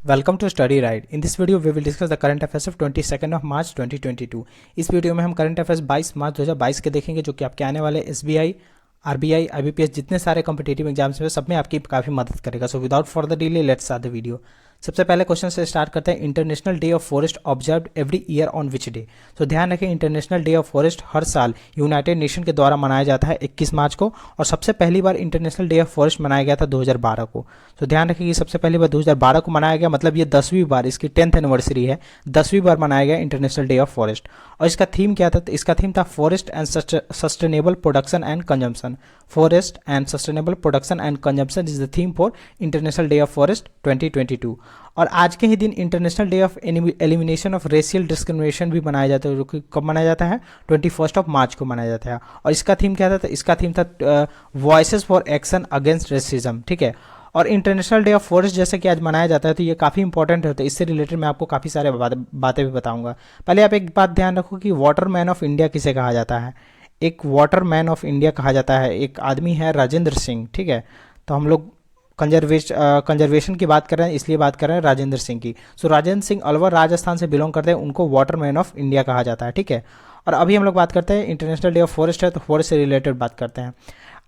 Welcome to study ride. In this video we will discuss the current affairs of 22 of March 2022। इस video में हम current affairs 22 मार्च 2022 के देखेंगे, जो कि आपके आने वाले एसबीआई, आरबीआई, आईबीपीएस जितने सारे कॉम्पिटेटिव एग्जाम्स हैं सब में आपकी काफ़ी मदद करेगा। So without further delay let's start the video. सबसे पहले क्वेश्चन से स्टार्ट करते हैं। International day of forest observed every year on which day. तो ध्यान रखें, इंटरनेशनल डे ऑफ फॉरेस्ट हर साल यूनाइटेड नेशन के द्वारा मनाया जाता है 21 मार्च को, और सबसे पहली बार इंटरनेशनल डे ऑफ फॉरेस्ट मनाया गया था 2012 को। तो ध्यान रखें कि सबसे पहली बार 2012 को मनाया गया, मतलब ये 10वीं बार, इसकी 10th एनिवर्सरी है, 10वीं बार मनाया गया इंटरनेशनल डे ऑफ फॉरेस्ट। और इसका थीम क्या था? तो इसका थीम था forest and sustainable production and consumption. Forest and sustainable production and consumption is the theme for international day of forest 2022। और आज के ही दिन international day of elimination of racial discrimination भी मनाया जाता है, जो कि कब मनाया जाता है? 21 ऑफ मार्च को मनाया जाता है। और इसका थीम क्या था? तो इसका थीम था voices for action against racism. ठीक है। और इंटरनेशनल डे ऑफ फॉरेस्ट जैसे कि आज मनाया जाता है, तो ये काफ़ी इंपॉर्टेंट होता है। इससे रिलेटेड मैं आपको काफ़ी सारे बातें भी बताऊंगा। पहले आप एक बात ध्यान रखो कि वाटर मैन ऑफ इंडिया किसे कहा जाता है। एक वाटर मैन ऑफ इंडिया कहा जाता है, एक आदमी है राजेंद्र सिंह। ठीक है। तो हम लोग कंजर्वेशन की बात कर रहे हैं, इसलिए बात कर रहे हैं राजेंद्र सिंह की। सो राजेंद्र सिंह अलवर राजस्थान से बिलोंग करते हैं, उनको वाटर मैन ऑफ इंडिया कहा जाता है। ठीक है। और अभी हम लोग बात करते हैं, इंटरनेशनल डे ऑफ फॉरेस्ट है तो फॉरेस्ट से रिलेटेड बात करते हैं।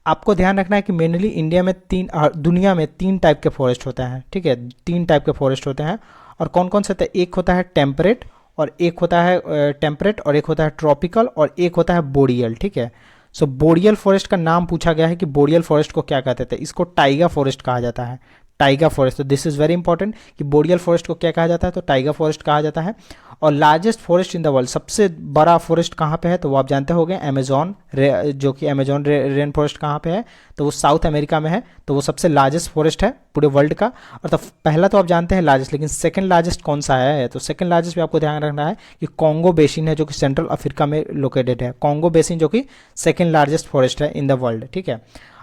आपको ध्यान रखना है कि मेनली इंडिया में दुनिया में 3 टाइप के फॉरेस्ट होते हैं। ठीक है, 3 टाइप के फॉरेस्ट होते हैं। और कौन कौन से? एक होता है टेम्परेट, और एक होता है टेम्परेट, और एक होता है ट्रॉपिकल, और एक होता है बोरियल। ठीक है। सो बोरियल फॉरेस्ट का नाम पूछा गया है कि बोरियल फॉरेस्ट को क्या कहते थे? इसको टाइगा फॉरेस्ट कहा जाता है। Tyga forest. तो दिस इज वेरी इंपॉर्टेंट कि बोरियल फॉरेस्ट को क्या कहा जाता है? तो टाइगा फॉरेस्ट कहा जाता है। और largest forest in the world, सबसे बड़ा फॉरेस्ट कहाँ पे है? तो वो आप जानते होंगे, अमेजॉन, जो कि अमेजॉन रेन फॉरेस्ट कहाँ पे है? तो वो साउथ अमेरिका में है। तो वो सबसे लार्जेस्ट फॉरेस्ट है पूरे वर्ल्ड का। और तो पहला तो आप जानते हैं लार्जेस्ट, लेकिन सेकंड लार्जेस्ट कौन सा है? तो सेकंड लार्जेस्ट भी आपको ध्यान रखना है कि कॉन्गो बेसिन है, जो कि सेंट्रल अफ्रीका में लोकेटेड है। कॉन्गो बेसिन जो कि सेकंड लार्जेस्ट फॉरेस्ट है इन द वर्ल्ड। ठीक है।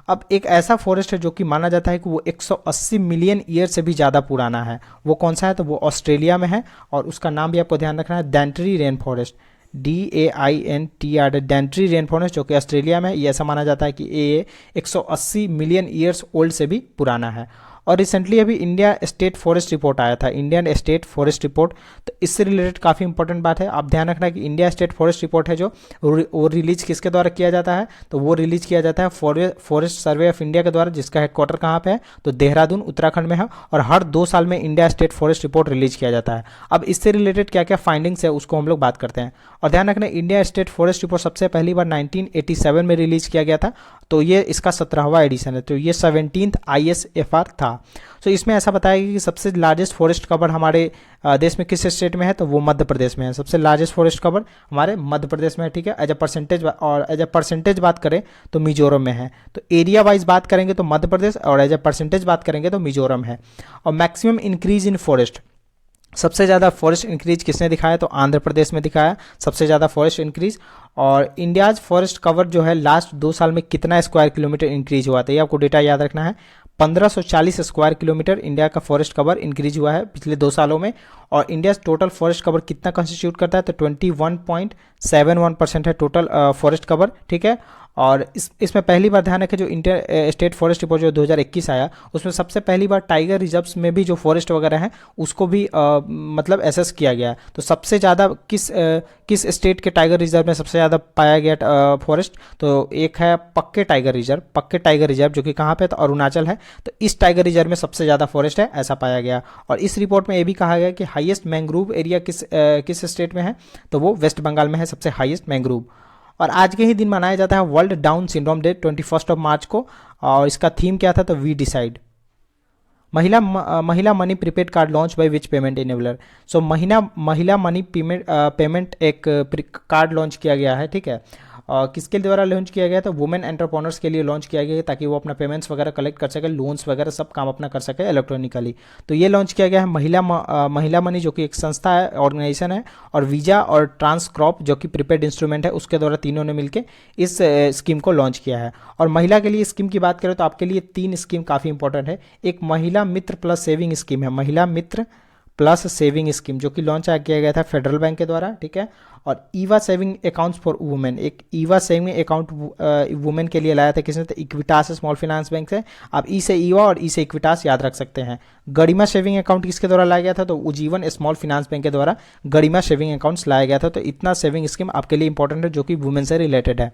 अब एक ऐसा फॉरेस्ट है जो कि माना जाता है कि वो 180 मिलियन ईयर से भी ज़्यादा पुराना है। वो कौन सा है? तो वो ऑस्ट्रेलिया में है, और उसका नाम भी आपको ध्यान रखना है, Dentry rain forest. DAINTR, Dentry rain forest, जो कि ऑस्ट्रेलिया में है। ये ऐसा माना जाता है कि ये 180 मिलियन ईयर्स ओल्ड से भी पुराना है। और रिसेंटली अभी इंडिया स्टेट फॉरेस्ट रिपोर्ट आया था, इंडियन स्टेट फॉरेस्ट रिपोर्ट। तो इससे रिलेटेड काफ़ी इंपॉर्टेंट बात है, आप ध्यान रखना कि इंडिया स्टेट फॉरेस्ट रिपोर्ट है जो वो रिलीज किसके द्वारा किया जाता है? तो वो रिलीज किया जाता है फॉरेस्ट सर्वे ऑफ इंडिया के द्वारा, जिसका हेडक्वार्टर कहाँ पे है? तो देहरादून उत्तराखंड में है। और हर 2 साल में India state forest report release किया जाता है। अब इससे रिलेटेड क्या क्या फाइंडिंग्स है उसको हम लोग बात करते हैं। और ध्यान रखना, इंडिया स्टेट फॉरेस्ट रिपोर्ट सबसे पहली बार 1987 में रिलीज किया गया था। तो ये इसका 17वां एडिशन है। तो ये 17th ISFR था। तो इसमें ऐसा बताया गया कि सबसे लार्जेस्ट फॉरेस्ट कवर हमारे देश में किस स्टेट में है? तो वो मध्य प्रदेश में है। सबसे लार्जेस्ट फॉरेस्ट कवर हमारे मध्य प्रदेश में है। ठीक है। एज अ परसेंटेज बात करें तो मिजोरम में है। तो एरिया वाइज बात करेंगे तो मध्य प्रदेश, और एज अ परसेंटेज बात करेंगे तो मिजोरम है। और मैक्सिमम इंक्रीज इन फॉरेस्ट, सबसे ज़्यादा फॉरेस्ट इंक्रीज किसने दिखाया? तो आंध्र प्रदेश में दिखाया सबसे ज़्यादा फॉरेस्ट इंक्रीज। और इंडियाज फॉरेस्ट कवर जो है लास्ट 2 साल में कितना स्क्वायर किलोमीटर इंक्रीज हुआ था? ये आपको डेटा याद रखना है। 1540 स्क्वायर किलोमीटर इंडिया का फॉरेस्ट कवर इंक्रीज हुआ है पिछले 2 सालों में। और इंडिया टोटल फॉरेस्ट कवर कितना कंस्टिट्यूट करता है? तो 21.71% है टोटल फॉरेस्ट कवर। ठीक है। और इसमें पहली बार ध्यान रखें, जो इंटर स्टेट फॉरेस्ट रिपोर्ट जो 2021 आया, उसमें सबसे पहली बार टाइगर रिजर्व्स में भी जो फॉरेस्ट वगैरह हैं उसको भी मतलब एसेस किया गया। तो सबसे ज़्यादा किस स्टेट के टाइगर रिजर्व में सबसे ज़्यादा पाया गया फॉरेस्ट? तो एक है पक्के टाइगर रिजर्व, जो कि कहाँ पे? तो अरुणाचल है। तो इस टाइगर रिजर्व में सबसे ज़्यादा फॉरेस्ट है, ऐसा पाया गया। और इस रिपोर्ट में ये भी कहा गया कि हाईएस्ट मैंग्रोव एरिया किस स्टेट में है? तो वो वेस्ट बंगाल में है, सबसे हाईएस्ट मैंग्रोव। और आज के ही दिन मनाया जाता है world down syndrome day 21 March को। और इसका थीम क्या था? तो we decide. Mahila money prepaid card launch by which payment enabler. So Mahila money payment एक कार्ड लॉन्च किया गया है। ठीक है। किसके द्वारा लॉन्च किया गया? तो वुमेन एंटरप्रेन्योर्स के लिए लॉन्च किया गया है, ताकि वो अपना पेमेंट्स वगैरह कलेक्ट कर सके, लोन्स वगैरह सब काम अपना कर सके इलेक्ट्रॉनिकली। तो ये लॉन्च किया गया है महिला मनी, जो कि एक संस्था है, ऑर्गेनाइजेशन है। और वीजा और ट्रांसक्रॉप, जो कि प्रीपेड इंस्ट्रूमेंट है, उसके द्वारा तीनों ने मिलकर इस स्कीम को लॉन्च किया है। और महिला के लिए स्कीम की बात करें तो आपके लिए 3 स्कीम काफ़ी इंपॉर्टेंट है। एक महिला मित्र प्लस सेविंग स्कीम है, महिला मित्र प्लस सेविंग स्कीम जो कि लॉन्च किया गया था फेडरल बैंक के द्वारा, ठीक है। और Eva saving accounts for women, एक ईवा सेविंग अकाउंट वुमेन के लिए लाया था किसने, तो इक्विटास स्मॉल फाइनेंस बैंक से। आप ई से ईवा और ई से इक्विटास याद रख सकते हैं। गरिमा सेविंग अकाउंट किसके द्वारा लाया गया था, तो उज्जीवन स्मॉल फाइनेंस बैंक के द्वारा गरिमा सेविंग अकाउंट्स लाया गया था। तो इतना सेविंग स्कीम आपके लिए इंपॉर्टेंट है जो कि वुमेन से रिलेटेड है।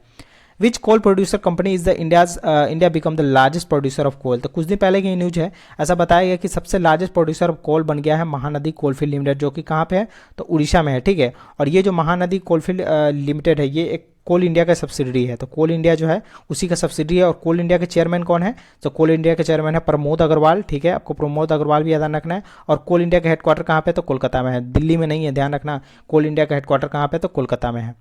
Which coal producer company is the India become the largest producer of coal, तो कुछ दिन पहले की न्यूज है, ऐसा बताया गया कि सबसे लार्जेस्ट प्रोड्यूसर ऑफ कोल बन गया है महानदी कोलफील्ड लिमिटेड, जो कि कहाँ पे है, तो उड़ीसा में है, ठीक है। और ये जो महानदी कोलफील्ड लिमिटेड है, ये एक कोल इंडिया का सब्सिडरी है। तो कोल इंडिया जो है उसी का सब्सिडरी है। और कोल इंडिया के चेयरमैन कौन है, तो कोल इंडिया के चेयरमैन है प्रमोद अग्रवाल, ठीक है। आपको प्रमोद अग्रवाल भी याद रखना है। और कोल इंडिया का हेडक्वार्टर कहाँ पे, तो कोलकाता में है, दिल्ली में नहीं है, ध्यान रखना। कोल इंडिया का हेडक्वार्टर कहाँ पे, तो कोलकाता में है।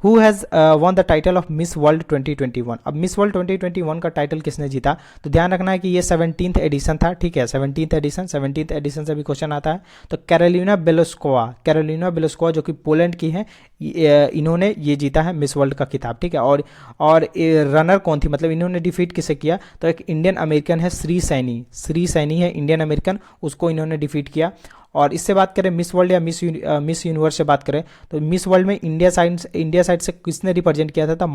Who has won the title of Miss World 2021, अब मिस वर्ल्ड 2021 का टाइटल किसने जीता, तो ध्यान रखना है कि ये 17th एडिशन था, ठीक है। 17th एडिशन से भी क्वेश्चन आता है। तो कैरोलिना बेलोस्कोवा जो कि पोलैंड की है, इन्होंने ये जीता है मिस वर्ल्ड का खिताब, ठीक है। और रनर कौन थी, मतलब इन्होंने डिफीट किसे किया, तो एक इंडियन अमेरिकन है, श्री सैनी है इंडियन अमेरिकन, उसको इन्होंने डिफीट किया। और इससे बात करें मिस वर्ल्ड या मिस यूनिवर्स से बात करें, तो मिस वर्ल्ड में इंडिया साइड से किसने रिप्रेजेंट किया था,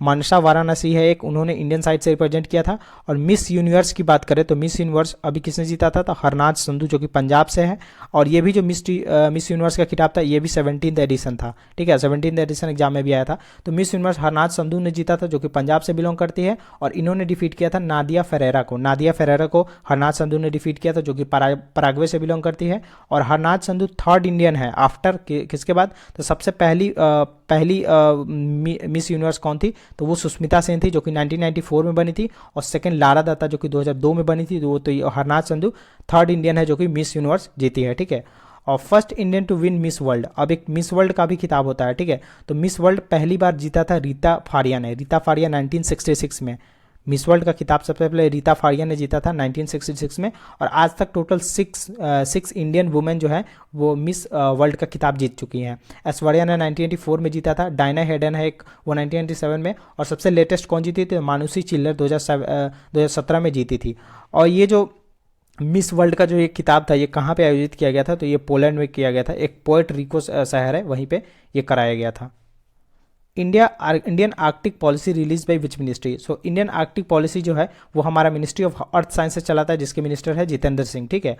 मनसा वाराणसी है एक, उन्होंने इंडियन साइड से रिप्रेजेंट किया था। और मिस यूनिवर्स की बात करें तो मिस यूनिवर्स अभी किसने जीता था, तो हरनाज संधू जो कि पंजाब से है। और ये भी जो मिस यूनिवर्स का खिताब था ये भी 17th एडिशन था, ठीक है। 17th एडिशन एग्जाम में भी आया था। तो मिस यूनिवर्स हरनाज संधू ने जीता था जो कि पंजाब से बिलोंग करती है। और इन्होंने डिफीट किया था नादिया फेरेरा को हरनाज संधू ने डिफीट किया था जो कि पराग्वे से बिलोंग करती है। और हरनाज संधू थर्ड इंडियन है आफ्टर किसके बाद, तो सबसे पहली मिस यूनिवर्स कौन थी, तो वो सुष्मिता सेन थी जो कि 1994 में बनी थी। और सेकंड लारा दत्ता जो कि 2002 में बनी थी। तो हरनाज संधू थर्ड इंडियन है जो कि मिस यूनिवर्स जीती है, ठीक है। और first Indian to win Miss World, अब एक मिस वर्ल्ड का भी खिताब होता है, ठीक है। तो मिस वर्ल्ड पहली बार जीता था रीता फारिया 1966 में। मिस वर्ल्ड का खिताब सबसे पहले रीता फारिया ने जीता था 1966 में। और आज तक टोटल सिक्स इंडियन वुमेन जो है वो मिस वर्ल्ड का खिताब जीत चुकी हैं। ऐश्वर्या ने 1984 में जीता था, डायना हेडन है एक, वो 1997 में। और सबसे लेटेस्ट कौन जीती थी, मानुषी चिल्लर 2017 में जीती थी। और ये जो मिस वर्ल्ड का जो ये खिताब था ये कहाँ पे आयोजित किया गया था, तो ये पोलैंड में किया गया था, एक पोर्टो रिको शहर है वहीं पे ये कराया गया था। Indian Arctic policy release by which ministry, so Indian Arctic policy जो है वो हमारा मिनिस्ट्री ऑफ अर्थ साइंसेस चलाता है जिसके मिनिस्टर है जितेंद्र सिंह, ठीक है।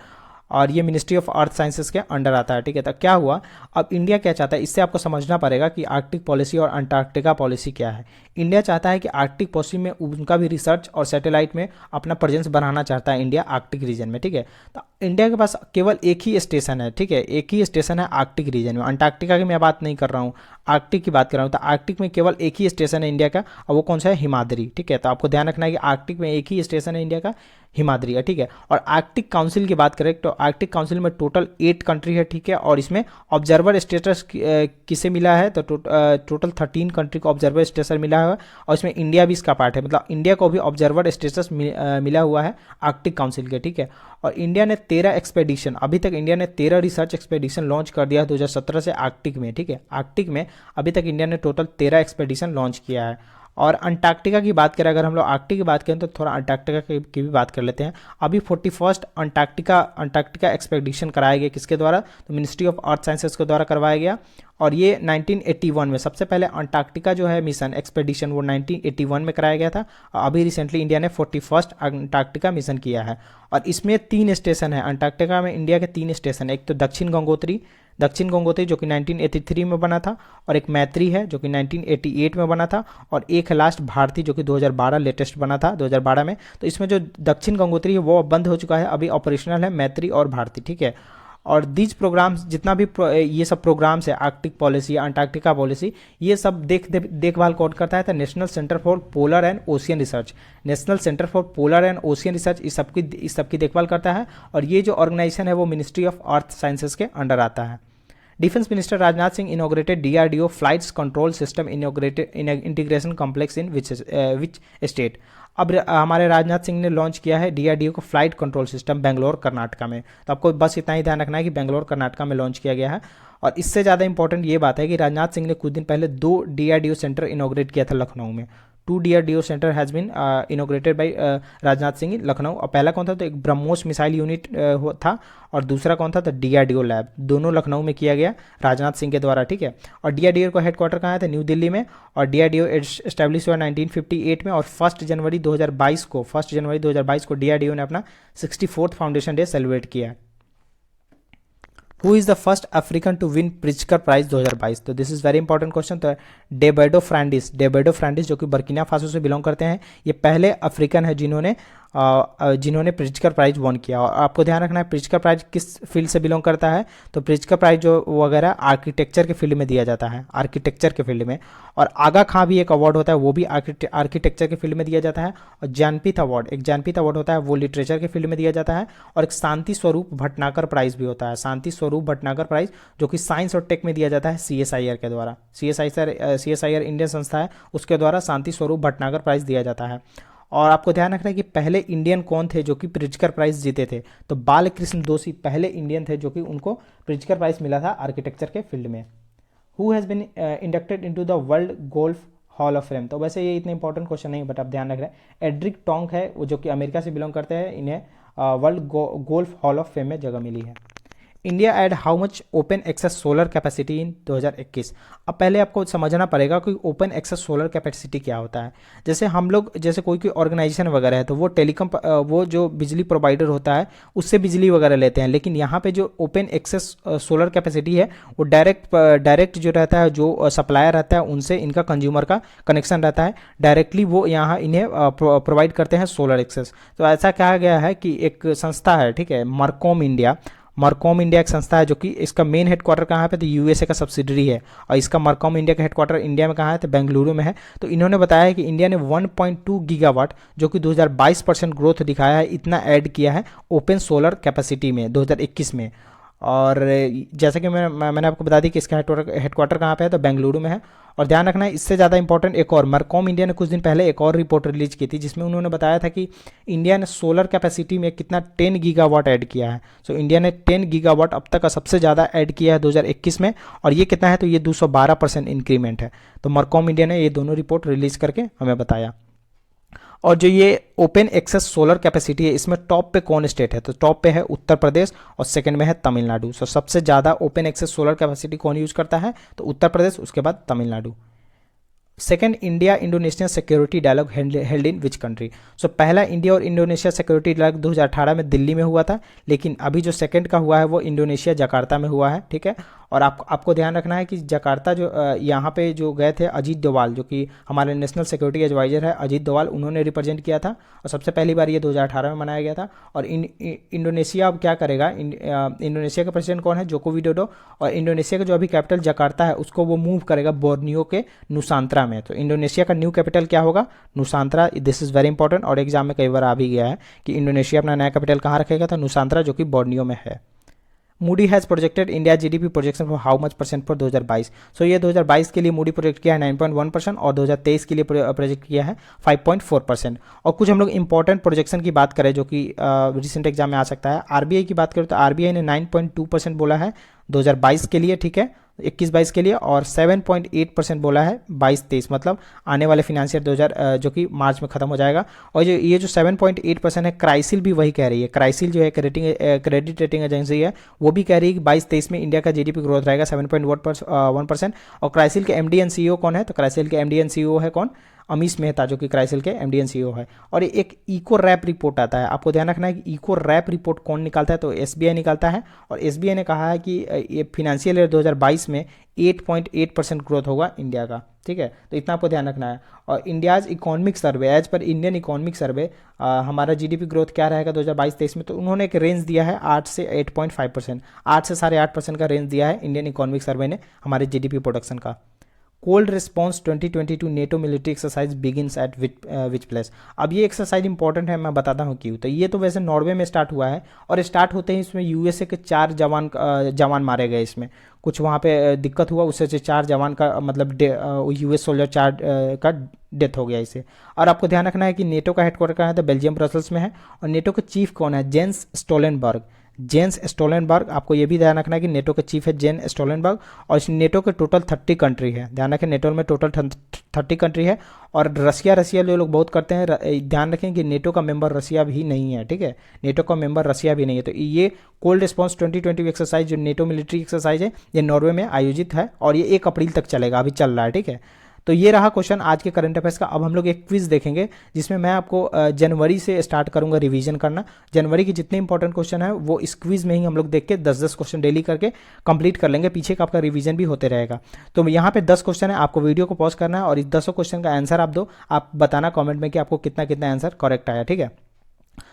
और ये मिनिस्ट्री ऑफ अर्थ साइंसेस के अंडर आता है, ठीक है। तो क्या हुआ, अब इंडिया क्या चाहता है, इससे आपको समझना पड़ेगा कि आर्कटिक पॉलिसी और अंटार्कटिका पॉलिसी क्या है। इंडिया चाहता है कि आर्कटिक पॉलिसी में उनका भी रिसर्च और सैटेलाइट में अपना प्रेजेंस बढ़ाना चाहता है इंडिया आर्कटिक रीजन में, ठीक है। तो इंडिया के पास केवल एक ही स्टेशन है, ठीक है, एक ही स्टेशन है आर्कटिक रीजन में। अंटार्कटिका की मैं बात नहीं कर रहा हूँ, आर्कटिक की बात कर रहा हूँ। तो आर्कटिक में केवल एक ही स्टेशन है इंडिया का, और वो कौन सा है, हिमाद्री, ठीक है। तो आपको ध्यान रखना है कि आर्कटिक में एक ही स्टेशन है इंडिया का, हिमाद्री है, ठीक है। और आर्कटिक काउंसिल की बात करें तो आर्कटिक काउंसिल में टोटल 8 कंट्री है, ठीक है। और इसमें ऑब्जर्वर स्टेटस किसे मिला है, तो टोटल 13 कंट्री को ऑब्जर्वर स्टेटस मिला है। और इसमें इंडिया भी इसका पार्ट है, मतलब इंडिया को भी ऑब्जर्वर स्टेटस मिला हुआ है आर्कटिक काउंसिल के, ठीक है। और इंडिया ने 13 एक्सपेडिशन, अभी तक इंडिया ने 13 रिसर्च एक्सपेडिशन लॉन्च कर दिया है 2017 से आर्कटिक में, ठीक है। आर्कटिक में अभी तक इंडिया ने टोटल 13 एक्सपेडिशन लॉन्च किया है। और अंटार्कटिका की बात करें, अगर हम लोग आर्कटिक की बात करें तो थोड़ा अंटार्कटिका की भी बात कर लेते हैं। अभी 41st अंटार्कटिका एक्सपेडिशन कराया गया किसके द्वारा, तो मिनिस्ट्री ऑफ अर्थ साइंसेस के द्वारा करवाया गया। और ये 1981 में सबसे पहले अंटार्कटिका जो है मिशन एक्सपेडिशन वो 1981 में कराया गया था। अभी रिसेंटली इंडिया ने 41st अंटार्कटिका मिशन किया है। और इसमें 3 स्टेशन है अंटार्कटिका में, इंडिया के 3 स्टेशन है। एक तो दक्षिण गंगोत्री जो कि 1983 में बना था, और एक मैत्री है जो कि 1988 में बना था, और एक है लास्ट भारती जो कि 2012 लेटेस्ट बना था 2012 में। तो इसमें जो दक्षिण गंगोत्री है वो अब बंद हो चुका है, अभी ऑपरेशनल है मैत्री और भारती, ठीक है। और दीज प्रोग्राम्स जितना भी ये सब प्रोग्राम्स है आर्कटिक पॉलिसी अंटार्कटिका पॉलिसी, ये सब देखभाल कौन करता है, तो national centre for polar and ocean research, national centre for polar and ocean research इस सबकी देखभाल करता है। और ये जो ऑर्गेनाइजेशन है वो मिनिस्ट्री ऑफ अर्थ साइंसेस के अंडर आता है। Defence minister Rajnath Singh inaugurated DRDO flights control system integration complex in which state, अब हमारे राजनाथ सिंह ने लॉन्च किया है DRDO को flight control system Bangalore Karnataka में। तो आपको बस इतना ही ध्यान रखना है कि बेंगलोर कर्नाटका में लॉन्च किया गया है। और इससे ज़्यादा इंपॉर्टेंट ये बात है कि राजनाथ सिंह ने कुछ दिन पहले 2 DRDO सेंटर इनॉग्रेट किया था लखनऊ में। DRDO centre has been inaugurated by Rajnath Singh Lucknow. और पहला कौन था, तो एक ब्रह्मोस मिसाइल यूनिट था, और दूसरा कौन था, तो DRDO लैब, दोनों लखनऊ में किया गया राजनाथ सिंह के द्वारा, ठीक है। और DRDO का हेडक्वार्टर कहाँ था, न्यू दिल्ली में। और DRDO एस्टेब्लिश हुआ 1958 में, और 1 जनवरी 2022 को DRDO ने अपना 64th फाउंडेशन डे सेलिब्रेट किया। Who is the first African to win Pritzker prize 2022, तो this is very important question. तो डेबर्डो फ्रांडिस जो कि बर्किना फासो से बिलोंग करते हैं, ये पहले अफ्रीकन है जिन्होंने प्रिट्जकर प्राइज वन किया। और आपको ध्यान रखना है प्रिट्जकर प्राइज किस फील्ड से बिलोंग करता है, तो प्रिट्जकर प्राइज जो वगैरह आर्किटेक्चर के फील्ड में दिया जाता है, आर्किटेक्चर के फील्ड में। और आगा खां भी एक अवार्ड होता है, वो भी आर्किटेक्चर के फील्ड में दिया जाता है। और ज्ञानपीठ अवार्ड होता है, वो लिटरेचर के फील्ड में दिया जाता है। और एक शांति स्वरूप भटनागर प्राइज भी होता है, शांति स्वरूप भटनागर प्राइज, जो कि साइंस और टेक में दिया जाता है CSIR के द्वारा। CSIR इंडियन संस्था है, उसके द्वारा शांति स्वरूप भटनागर प्राइज दिया जाता है। और आपको ध्यान रखना है कि पहले इंडियन कौन थे जो कि प्रिट्जकर प्राइज जीते थे, तो बालकृष्ण दोषी पहले इंडियन थे जो कि उनको प्रिट्जकर प्राइज मिला था आर्किटेक्चर के फील्ड में। Who has been inducted into the world golf hall of fame, तो वैसे ये इतने इंपॉर्टेंट क्वेश्चन नहीं, बट आप ध्यान रख रहे हैं एड्रिक टोंक है, वो जो कि अमेरिका से बिलोंग करते हैं, इन्हें world golf hall of fame में जगह मिली है। India add how much open access solar capacity in 2021। अब पहले आपको समझना पड़ेगा कि ओपन एक्सेस सोलर कैपेसिटी क्या होता है। जैसे कोई ऑर्गेनाइजेशन वगैरह है, तो वो वो जो बिजली प्रोवाइडर होता है उससे बिजली वगैरह लेते हैं, लेकिन यहाँ पे जो ओपन एक्सेस सोलर कैपेसिटी है वो डायरेक्ट जो रहता है, जो सप्लायर रहता है उनसे इनका कंज्यूमर का कनेक्शन रहता है, डायरेक्टली वो यहाँ इन्हें प्रोवाइड करते हैं सोलर एक्सेस। तो ऐसा कहा गया है कि एक संस्था है, ठीक है, मरकॉम इंडिया एक संस्था है, जो कि इसका मेन हेडक्वार्टर कहाँ पे, तो USA का सब्सिडरी है। और इसका मरकॉम इंडिया का हेडक्वार्टर इंडिया में कहाँ है, तो बेंगलुरु में है। तो इन्होंने बताया है कि इंडिया ने 1.2 गीगावाट, जो कि 2022% ग्रोथ दिखाया है, इतना ऐड किया है ओपन सोलर कैपेसिटी में 2021 में। और जैसा कि मैंने आपको बता दी कि इसका हेडक्वार्टर कहाँ पे है, तो बेंगलुरु में है। और ध्यान रखना है, इससे ज़्यादा इंपॉर्टेंट एक और, मरकॉम इंडिया ने कुछ दिन पहले एक और रिपोर्ट रिलीज की थी, जिसमें उन्होंने बताया था कि इंडिया ने सोलर कैपेसिटी में कितना 10 गीगावाट ऐड किया है। सो इंडिया ने 10 गीगावाट अब तक का सबसे ज़्यादा ऐड किया है 2021 में। और ये कितना है, तो ये 212% इंक्रीमेंट है। तो मरकॉम इंडिया ने ये दोनों रिपोर्ट रिलीज करके हमें बताया। और जो ये ओपन एक्सेस सोलर कैपेसिटी है, इसमें टॉप पे कौन स्टेट है, तो टॉप पे है उत्तर प्रदेश और सेकंड में है तमिलनाडु। सो सबसे ज़्यादा ओपन एक्सेस सोलर कैपेसिटी कौन यूज़ करता है, तो उत्तर प्रदेश, उसके बाद Tamil Nadu. Second, India Indonesia security dialogue held in which country. So पहला इंडिया और इंडोनेशिया सिक्योरिटी डायलॉग 2018 में दिल्ली में हुआ था, लेकिन अभी जो सेकंड का हुआ है वो इंडोनेशिया जकार्ता में हुआ है, ठीक है। और आपको ध्यान रखना है कि जकार्ता जो यहाँ पे जो गए थे अजीत डोवाल, जो कि हमारे नेशनल सिक्योरिटी एडवाइजर है अजीत डोवाल, उन्होंने रिप्रेजेंट किया था। और सबसे पहली बार ये 2018 में मनाया गया था। और इंडोनेशिया अब क्या करेगा, इंडोनेशिया का प्रेसिडेंट कौन है, जोको विडोडो। और इंडोनेशिया का जो अभी कैपिटल जकार्ता है उसको वो मूव करेगा बोर्नियो के नुसांत्रा में। तो इंडोनेशिया का न्यू कैपिटल क्या होगा, नुसांत्रा। दिस इज़ वेरी इंपॉर्टेंट, और एग्जाम में कई बार आ भी गया है कि इंडोनेशिया अपना नया कैपिटल कहाँ रखेगा, तो नुसांत्रा, जो कि बोर्नियो में है। Moody has projected India GDP projection for how much percent for 2022। सो ये 2022 के लिए मूडी प्रोजेक्ट किया है 9.1% और 2023 के लिए प्रोजेक्ट किया है 5.4%। और कुछ हम लोग इंपॉर्टेंट प्रोजेक्शन की बात करें जो कि रिसेंट एग्जाम में आ सकता है, RBI की बात करें तो RBI ने 9.2% बोला है 2022 के लिए, ठीक है, 21-22 के लिए। और 7.8% बोला है 22-23, मतलब आने वाले फिनेंशियल 2000 जो कि मार्च में खत्म हो जाएगा। और ये जो 7.8% है, क्राइसिल भी वही कह रही है। क्राइसिल जो है क्रेडिट रेटिंग एजेंसी है, वो भी कह रही है कि 22-23 में इंडिया का GDP ग्रोथ रहेगा 7.1%। और क्राइसिल के MD एंड CEO कौन है, तो क्राइसिल के MD एंड CEO है कौन, अमीश मेहता, जो कि क्राइसिल के MD एंड CEO है। और एक इको रैप रिपोर्ट आता है, आपको ध्यान रखना है कि इको रैप रिपोर्ट कौन निकालता है, तो SBI निकालता है। और SBI ने कहा है कि ये फिनेंशियल ईयर 2022 में 8.8% ग्रोथ होगा इंडिया का, ठीक है। तो इतना आपको ध्यान रखना है। और India's economic survey, as per Indian economic survey, हमारा GDP ग्रोथ क्या रहेगा 2022-23 में, तो उन्होंने एक रेंज दिया है 8 से 8.5%, 8 से 8.5% का रेंज दिया है इंडियन इकोनॉमिक सर्वे ने हमारे GDP प्रोडक्शन का। Cold response 2022 NATO military exercise begins at which place. अब ये एक्सरसाइज इंपॉर्टेंट है, मैं बताता हूँ क्यों। तो ये तो वैसे नॉर्वे में स्टार्ट हुआ है, और स्टार्ट होते ही इसमें USA के 4 जवान मारे गए। इसमें कुछ वहाँ पे दिक्कत हुआ, उससे 4 जवान का मतलब US सोल्जर 4 का डेथ हो गया इसे। और आपको ध्यान रखना है कि नेटो का हेडक्वार्टर कहाँ है, तो बेल्जियम ब्रसल्स में है। और नेटो के चीफ कौन है, जेंस स्टोलनबर्ग। जेंस स्टोलनबर्ग, आपको ये भी ध्यान रखना है कि नेटो के चीफ है जेन स्टोलनबर्ग, और इस नेटो के टोटल 30 कंट्री है, ध्यान रखें नेटो में टोटल 30 कंट्री है। और रसिया जो लोग बहुत करते हैं, ध्यान रखें कि नेटो का मेंबर रसिया भी नहीं है, ठीक है, नेटो का मेंबर रसिया भी नहीं है। तो ये कोल्ड रिस्पॉन्स 2020 एक्सरसाइज जो नेटो मिलिट्री एक्सरसाइज है, ये नॉर्वे में आयोजित है और ये 1 अप्रैल तक चलेगा, अभी चल रहा है, ठीक है। तो ये रहा क्वेश्चन आज के करंट अफेयर्स का। अब हम लोग एक क्विज देखेंगे जिसमें मैं आपको जनवरी से स्टार्ट करूंगा रिवीजन करना। जनवरी के जितने इंपॉर्टेंट क्वेश्चन है वो इस क्विज में ही हम लोग देख के 10-10 क्वेश्चन डेली करके कंप्लीट कर लेंगे, पीछे का आपका रिवीजन भी होते रहेगा। तो यहाँ पे 10 क्वेश्चन है, आपको वीडियो को पॉज करना है और इस 10 क्वेश्चन का आंसर आप दो, आप बताना कॉमेंट में कि आपको कितना कितना आंसर करेक्ट आया, ठीक है।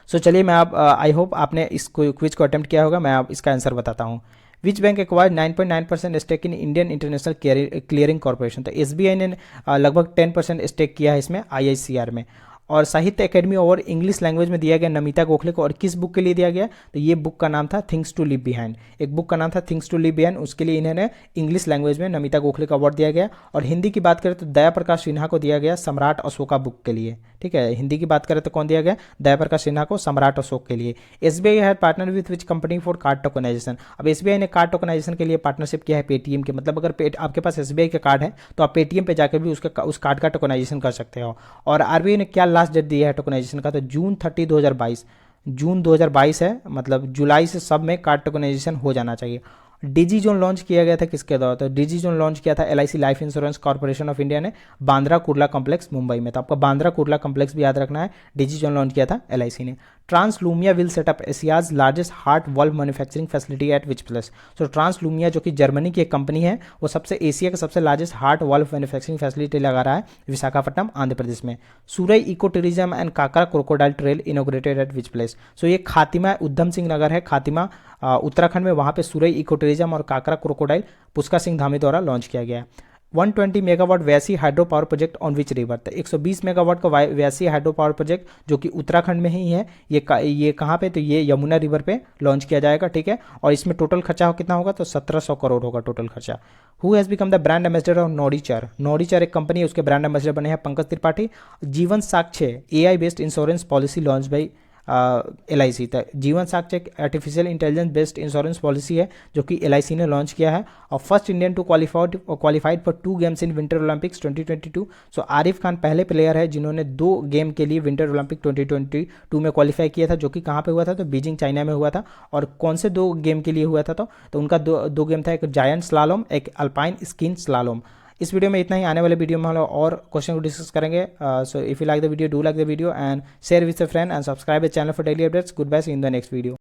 सो चलिए, मैं आप आई होप आपने इस क्विज को अटेम्प्ट किया होगा, मैं आप इसका आंसर बताता हूँ। Which bank acquired 9.9% stake in Indian International Clearing Corporation. तो एसबीआई ने लगभग 10% स्टेक किया है इसमें आईआईसीआर में। और साहित्य अकेडमी अवार्ड इंग्लिश लैंग्वेज में दिया गया नमिता गोखले को, और किस बुक के लिए दिया गया, तो ये बुक का नाम था थिंग्स टू लिव बिहाइंड, एक बुक का नाम था थिंग्स टू लिव बिहाइंड, उसके लिए इन्होंने इंग्लिश लैंग्वेज में नमिता गोखले का अवार्ड दिया गया। और हिंदी की बात करें तो दया प्रकाश सिन्हा को दिया गया सम्राट अशोका बुक के लिए, ठीक है। हिंदी की बात करें तो कौन दिया गया, दया प्रकाश सिन्हा को सम्राट अशोक के लिए। SBI had partner with which company for card tokenisation. अब एसबीआई ने कार्ड टोकनाइजेशन के लिए पार्टनरशिप किया है पेटीएम के, मतलब अगर आपके पास एसबीआई का कार्ड है तो आप पेटीएम पे जाकर भी उस कार्ड का टोकनाइजेशन कर सकते हो। और आरबीआई ने क्या लास्ट डेट दिया है टोकनाइजेशन का, तो जून 30 2022, जून 2022 है, मतलब जुलाई से सब में कार्ड टोकनाइजेशन हो जाना चाहिए। डिजी जोन लॉन्च किया गया था किसके द्वारा, तो डिजी जोन लॉन्च किया था LIC life insurance corporation of India ने बांद्रा कुर्ला कॉम्प्लेक्स मुंबई में। तो आपका बांद्रा कुर्ला कॉम्प्लेक्स भी याद रखना है, डिजी जोन लॉन्च किया था एलआईसी ने। Translumina will set up Asia's largest heart valve manufacturing facility at which place. So Translumina जो कि जर्मनी की एक कंपनी है, वो सबसे एशिया का सबसे largest heart valve manufacturing facility लगा रहा है विशाखापट्टनम आंध्र प्रदेश में। Surai eco tourism and Kakra crocodile trail inaugurated at which place. So ये खातिमा उधम सिंह नगर है, खातिमा उत्तराखंड में, वहाँ पे सूरई इको टूरिज्म और काकरा क्रोकोडाइल पुष्कर सिंह धामी द्वारा लॉन्च किया गया है। 120 मेगावाट वैसी hydro power project on which river. तो 120 मेगावाट का वैसी हाइड्रो पावर प्रोजेक्ट जो कि उत्तराखंड में ही है, ये कहाँ पे, तो ये यमुना रिवर पे लॉन्च किया जाएगा, ठीक है। और इसमें टोटल खर्चा कितना होगा, तो 1700 करोड़ होगा टोटल खर्चा। Who has become the brand ambassador of नोडीचर। नोडीचर एक कंपनी है, उसके ब्रांड एम्बेसडर बने हैं Pankaj Tripathi. Jeevan Saakshya AI based insurance policy launch by LIC. Jeevan Saakshya एक artificial intelligence based insurance policy है जो कि एलआईसी ने लॉन्च किया है। और first Indian to qualified for 2 games in winter Olympics 2022। So Arif Khan पहले प्लेयर है जिन्होंने 2 गेम के लिए विंटर ओलंपिक 2022 में क्वालिफाई किया था, जो कि कहाँ पे हुआ था, तो बीजिंग चाइना में हुआ था। और कौन से 2 गेम के लिए हुआ था, तो उनका दो गेम था, एक जायंट स्लालोम, एक अल्पाइन स्कीन स्लालोम। इस वीडियो में इतना ही, आने वाले वीडियो में हम लोग और क्वेश्चन को डिस्कस करेंगे। So if you like the video, do like the video and share with your friend and subscribe the channel for daily updates. Goodbye, see in the next video.